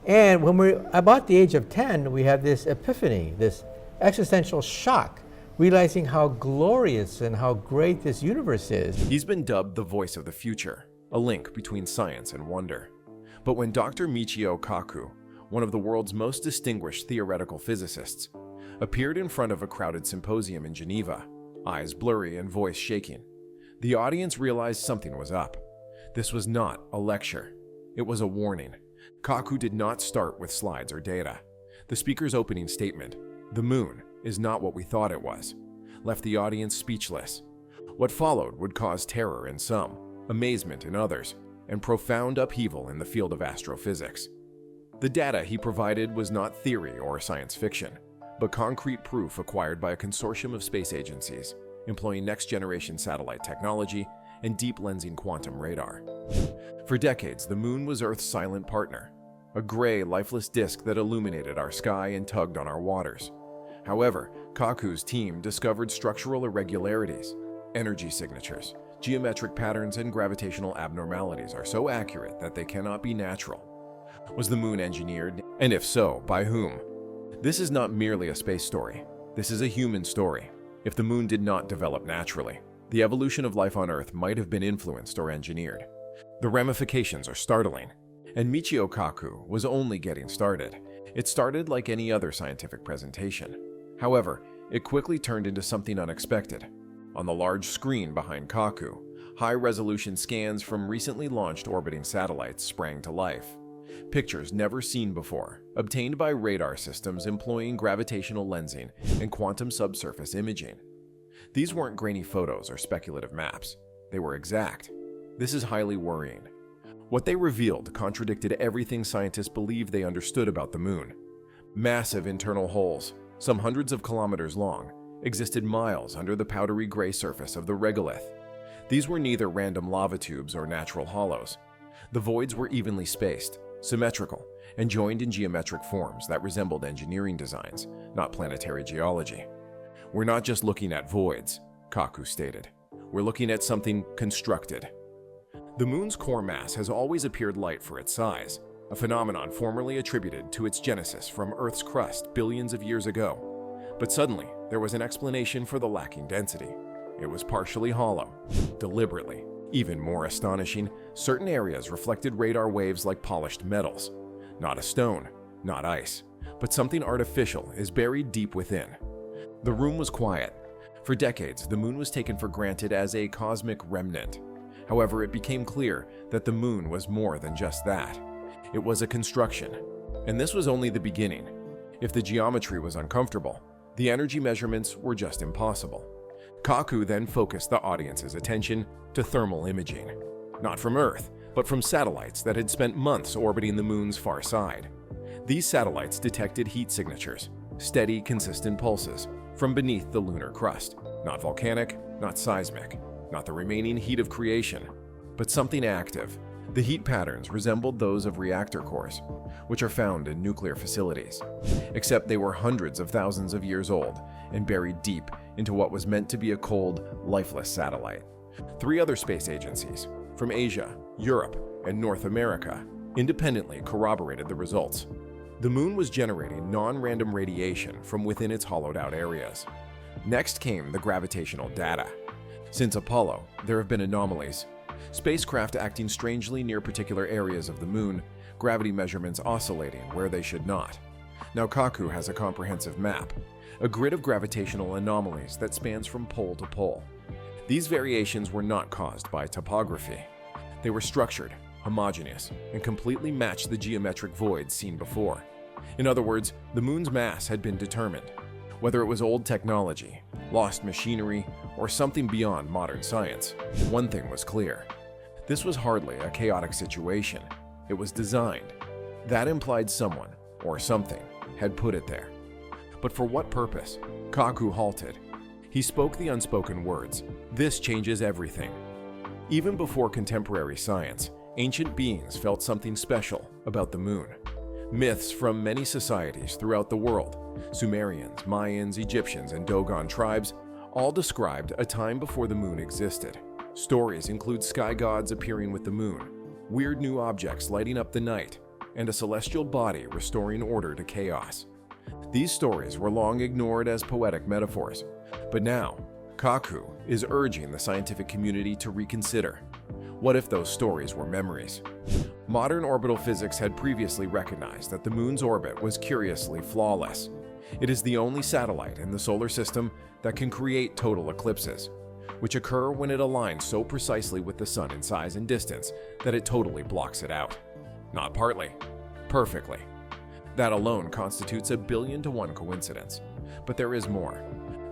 And when we're about the age of 10, we have this epiphany, this existential shock, realizing how glorious and how great this universe is. He's been dubbed the voice of the future, a link between science and wonder. But when Dr. Michio Kaku, one of the world's most distinguished theoretical physicists, appeared in front of a crowded symposium in Geneva, eyes blurry and voice shaking, the audience realized something was up. This was not a lecture. It was a warning. Kaku did not start with slides or data. The speaker's opening statement, "The moon is not what we thought it was," left the audience speechless. What followed would cause terror in some, amazement in others, and profound upheaval in the field of astrophysics. The data he provided was not theory or science fiction, but concrete proof acquired by a consortium of space agencies, employing next-generation satellite technology and deep-lensing quantum radar. For decades, the moon was Earth's silent partner, a gray, lifeless disk that illuminated our sky and tugged on our waters. However, Kaku's team discovered structural irregularities, energy signatures, geometric patterns, and gravitational abnormalities are so accurate that they cannot be natural. Was the moon engineered? And if so, by whom? This is not merely a space story. This is a human story. If the moon did not develop naturally, the evolution of life on Earth might have been influenced or engineered. The ramifications are startling, and Michio Kaku was only getting started. It started like any other scientific presentation. However, it quickly turned into something unexpected. On the large screen behind Kaku, high-resolution scans from recently launched orbiting satellites sprang to life. Pictures never seen before, obtained by radar systems employing gravitational lensing and quantum subsurface imaging. These weren't grainy photos or speculative maps. They were exact. This is highly worrying. What they revealed contradicted everything scientists believed they understood about the moon. Massive internal holes, some hundreds of kilometers long, existed miles under the powdery gray surface of the regolith. These were neither random lava tubes or natural hollows. The voids were evenly spaced, symmetrical, and joined in geometric forms that resembled engineering designs, not planetary geology. "We're not just looking at voids," Kaku stated. "We're looking at something constructed." The moon's core mass has always appeared light for its size, a phenomenon formerly attributed to its genesis from Earth's crust billions of years ago. But suddenly, there was an explanation for the lacking density. It was partially hollow, deliberately. Even more astonishing, certain areas reflected radar waves like polished metals. Not a stone, not ice, but something artificial is buried deep within. The room was quiet. For decades, the moon was taken for granted as a cosmic remnant. However, it became clear that the moon was more than just that. It was a construction. And this was only the beginning. If the geometry was uncomfortable, the energy measurements were just impossible. Kaku then focused the audience's attention to thermal imaging. Not from Earth, but from satellites that had spent months orbiting the moon's far side. These satellites detected heat signatures, steady, consistent pulses, from beneath the lunar crust. Not volcanic, not seismic, not the remaining heat of creation, but something active. The heat patterns resembled those of reactor cores, which are found in nuclear facilities, except they were hundreds of thousands of years old and buried deep into what was meant to be a cold, lifeless satellite. 3 other space agencies, from Asia, Europe, and North America, independently corroborated the results. The moon was generating non-random radiation from within its hollowed-out areas. Next came the gravitational data. Since Apollo, there have been anomalies. Spacecraft acting strangely near particular areas of the moon, gravity measurements oscillating where they should not. Now Kaku has a comprehensive map, a grid of gravitational anomalies that spans from pole to pole. These variations were not caused by topography. They were structured, homogeneous, and completely matched the geometric voids seen before. In other words, the moon's mass had been determined. Whether it was old technology, lost machinery, or something beyond modern science, one thing was clear. This was hardly a chaotic situation. It was designed. That implied someone, or something, had put it there. But for what purpose? Kaku halted. He spoke the unspoken words, "This changes everything." Even before contemporary science, ancient beings felt something special about the moon. Myths from many societies throughout the world, Sumerians, Mayans, Egyptians, and Dogon tribes, all described a time before the moon existed. Stories include sky gods appearing with the moon, weird new objects lighting up the night, and a celestial body restoring order to chaos. These stories were long ignored as poetic metaphors, but now, Kaku is urging the scientific community to reconsider. What if those stories were memories? Modern orbital physics had previously recognized that the moon's orbit was curiously flawless. It is the only satellite in the solar system that can create total eclipses, which occur when it aligns so precisely with the sun in size and distance that it totally blocks it out. Not partly, perfectly. That alone constitutes a 1,000,000,000 coincidence. But there is more.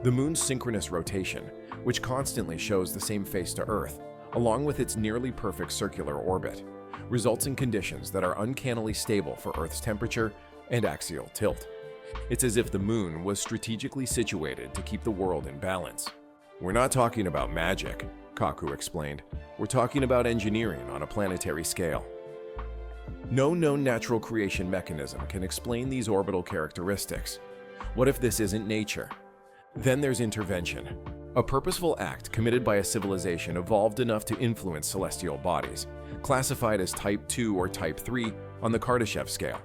The moon's synchronous rotation, which constantly shows the same face to Earth, along with its nearly perfect circular orbit, results in conditions that are uncannily stable for Earth's temperature and axial tilt. It's as if the moon was strategically situated to keep the world in balance. We're not talking about magic, Kaku explained. We're talking about engineering on a planetary scale. No known natural creation mechanism can explain these orbital characteristics. What if this isn't nature? Then there's intervention, a purposeful act committed by a civilization evolved enough to influence celestial bodies, classified as Type 2 or Type 3 on the Kardashev scale.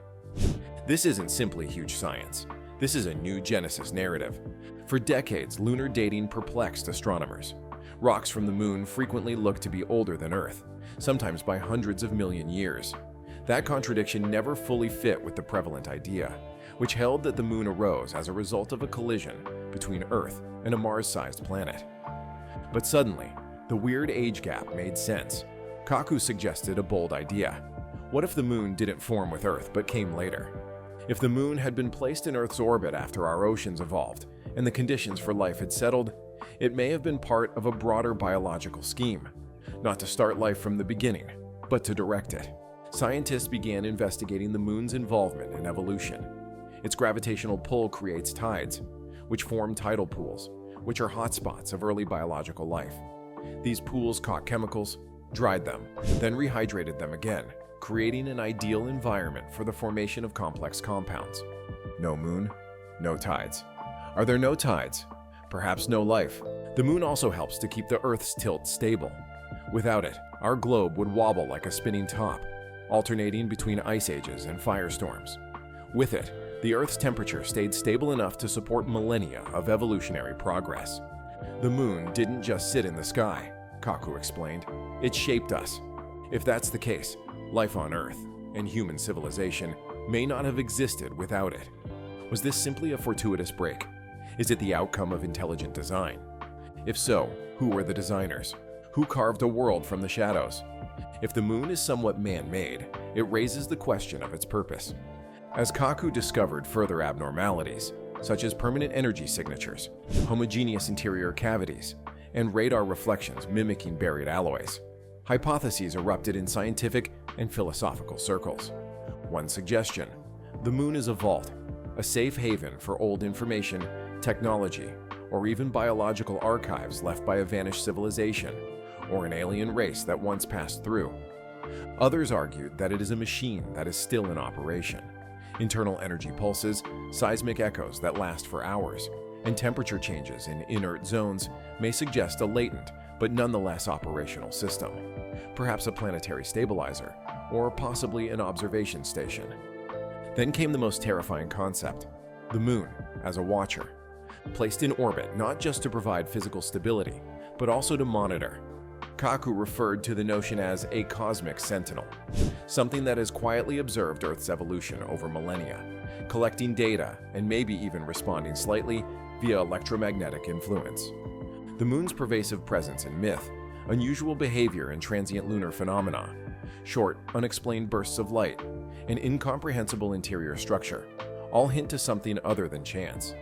This isn't simply huge science. This is a new Genesis narrative. For decades, lunar dating perplexed astronomers. Rocks from the moon frequently looked to be older than Earth, sometimes by hundreds of million years. That contradiction never fully fit with the prevalent idea, which held that the moon arose as a result of a collision between Earth and a Mars-sized planet. But suddenly, the weird age gap made sense. Kaku suggested a bold idea. What if the moon didn't form with Earth but came later? If the moon had been placed in Earth's orbit after our oceans evolved and the conditions for life had settled, it may have been part of a broader biological scheme, not to start life from the beginning, but to direct it. Scientists began investigating the moon's involvement in evolution. Its gravitational pull creates tides, which form tidal pools, which are hotspots of early biological life. These pools caught chemicals, dried them, then rehydrated them again, creating an ideal environment for the formation of complex compounds. No moon, no tides. Are there no tides? Perhaps no life. The moon also helps to keep the Earth's tilt stable. Without it, our globe would wobble like a spinning top, alternating between ice ages and firestorms. With it, the Earth's temperature stayed stable enough to support millennia of evolutionary progress. The moon didn't just sit in the sky, Kaku explained. It shaped us. If that's the case, life on Earth and human civilization may not have existed without it. Was this simply a fortuitous break? Is it the outcome of intelligent design? If so, who were the designers? Who carved a world from the shadows? If the moon is somewhat man-made, it raises the question of its purpose. As Kaku discovered further abnormalities, such as permanent energy signatures, homogeneous interior cavities, and radar reflections mimicking buried alloys, hypotheses erupted in scientific and philosophical circles. One suggestion: the moon is a vault, a safe haven for old information, technology, or even biological archives left by a vanished civilization or an alien race that once passed through. Others argued that it is a machine that is still in operation. Internal energy pulses, seismic echoes that last for hours, and temperature changes in inert zones may suggest a latent but nonetheless operational system. Perhaps a planetary stabilizer, or possibly an observation station. Then came the most terrifying concept: the moon as a watcher, placed in orbit not just to provide physical stability, but also to monitor. Kaku referred to the notion as a cosmic sentinel, something that has quietly observed Earth's evolution over millennia, collecting data and maybe even responding slightly via electromagnetic influence. The moon's pervasive presence in myth, unusual behavior in transient lunar phenomena, short, unexplained bursts of light, and incomprehensible interior structure all hint to something other than chance.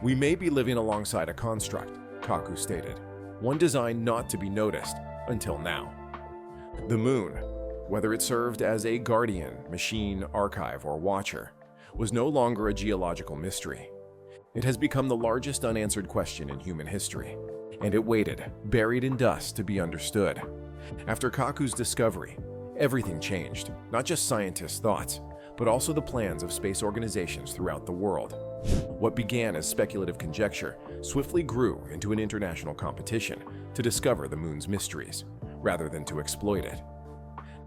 We may be living alongside a construct, Kaku stated, one designed not to be noticed until now. The moon, whether it served as a guardian, machine, archive, or watcher, was no longer a geological mystery. It has become the largest unanswered question in human history, and it waited, buried in dust, to be understood. After Kaku's discovery, everything changed, not just scientists' thoughts, but also the plans of space organizations throughout the world. What began as speculative conjecture swiftly grew into an international competition to discover the moon's mysteries, rather than to exploit it.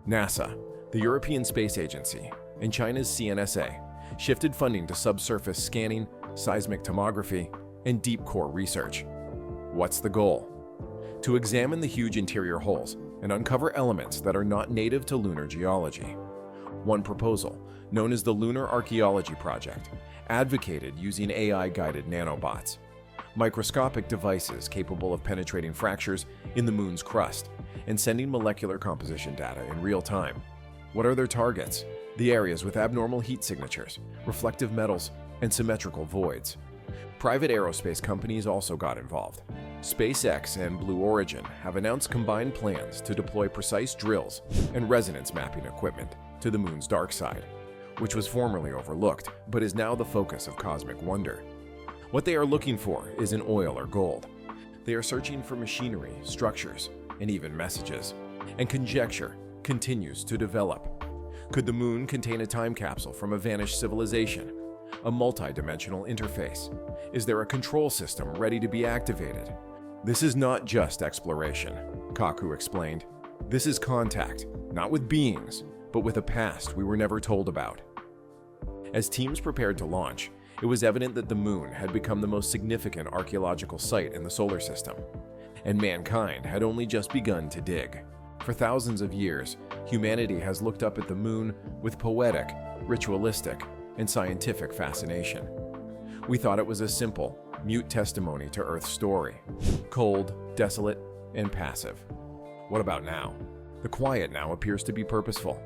NASA, the European Space Agency, and China's CNSA shifted funding to subsurface scanning, seismic tomography, and deep core research. What's the goal? To examine the huge interior holes and uncover elements that are not native to lunar geology. One proposal, known as the Lunar Archaeology Project, advocated using AI-guided nanobots, microscopic devices capable of penetrating fractures in the moon's crust and sending molecular composition data in real time. What are their targets? The areas with abnormal heat signatures, reflective metals, and symmetrical voids. Private aerospace companies also got involved. SpaceX and Blue Origin have announced combined plans to deploy precise drills and resonance mapping equipment to the moon's dark side, which was formerly overlooked but is now the focus of cosmic wonder. What they are looking for isn't oil or gold. They are searching for machinery, structures, and even messages. And conjecture continues to develop. Could the moon contain a time capsule from a vanished civilization? A multi-dimensional interface? Is there a control system ready to be activated? This is not just exploration, Kaku explained. This is contact, not with beings, but with a past we were never told about. As teams prepared to launch, it was evident that the moon had become the most significant archaeological site in the solar system, and mankind had only just begun to dig. For thousands of years, humanity has looked up at the moon with poetic, ritualistic, and scientific fascination. We thought it was a simple, mute testimony to Earth's story, cold, desolate, and passive. What about now? The quiet now appears to be purposeful.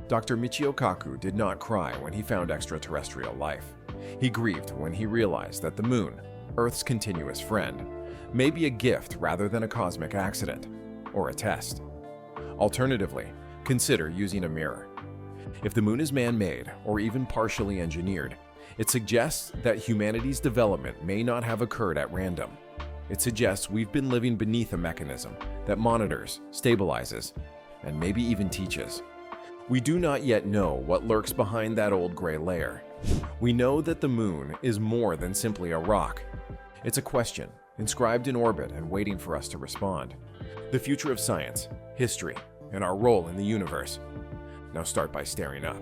Dr. Michio Kaku did not cry when he found extraterrestrial life. He grieved when he realized that the moon, Earth's continuous friend, may be a gift rather than a cosmic accident, or a test. Alternatively, consider using a mirror. If the moon is man-made or even partially engineered, it suggests that humanity's development may not have occurred at random. It suggests we've been living beneath a mechanism that monitors, stabilizes, and maybe even teaches. We do not yet know what lurks behind that old gray layer. We know that the moon is more than simply a rock. It's a question, inscribed in orbit and waiting for us to respond. The future of science, history, and our role in the universe. Now start by staring up.